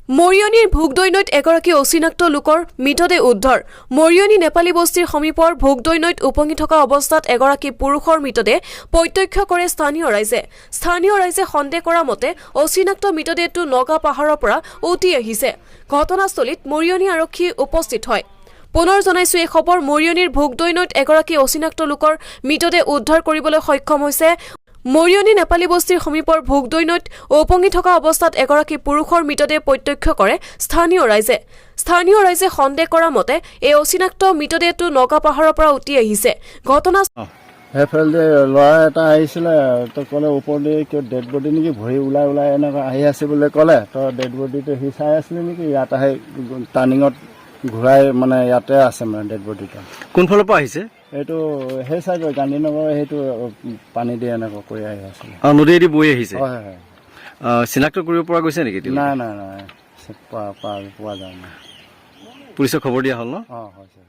মৰিয়নিৰ ভোগদৈনৈত এগৰাকী অচিনাক্ত লোকৰ মৃতদেহ উদ্ধাৰ। মৰিয়নি নেপালী বস্তিৰ সমীপৰ ভোগদৈনৈত উপঙি থকা অৱস্থাত এগৰাকী পুৰুষৰ মৃতদেহ প্ৰত্যক্ষ কৰে স্থানীয় ৰাইজে। স্থানীয় ৰাইজে সন্দেহ কৰা মতে অচিনাক্ত মৃতদেহটো নগা পাহাৰৰ পৰা উটি আহিছে। ঘটনাস্থলীত মৰিয়নি আৰক্ষী উপস্থিত হয়। পুনৰ জনাইছো এই খবৰ মৰিয়নিৰ ভোগদৈনৈত এগৰাকী অচিনাক্ত লোকৰ মৃতদেহ উদ্ধাৰ কৰিবলৈ সক্ষম হৈছে। মৰিয়নি নেপালী বস্তিৰ সমীপৰ ভোগদৈনৈত উপঙি থকা অৱস্থাত এগৰাকী পুৰুষৰ মৃতদেহ প্ৰত্যক্ষ কৰে স্থানীয় ৰাইজে। স্থানীয় ৰাইজে সন্দেহ কৰা মতে এই অচিনাক্ত মৃতদেহটো নগা পাহাৰৰ পৰা উটি আহিছে। ঘটনা সেইফালে ল'ৰা এটা আহিছিলে তো ক'লে ওপৰতে কিয় ডেড বডি নেকি ভৰি ওলাই এনেকুৱা আহি আছে বুলি ক'লে। তো ডেড বডিটো সি চাই আছিলে নেকি ইয়াত আহি টাৰ্ণিঙত ঘূৰাই মানে ইয়াতে আছে মানে ডেড বডিটো। কোনফালৰ পৰা আহিছে? এইটো সেই চাইডৰ গান্ধীনগৰৰ সেইটো পানী দি এনেকুৱা কৰি আহি আছিলে। নদীয়েদি বৈ আহিছে। হয় হয়। চিনাক্ত কৰিব পৰা গৈছে নেকি? নাই পোৱা যায় নাই। পুলিচক খবৰ দিয়া হ'ল ন? হৈছে।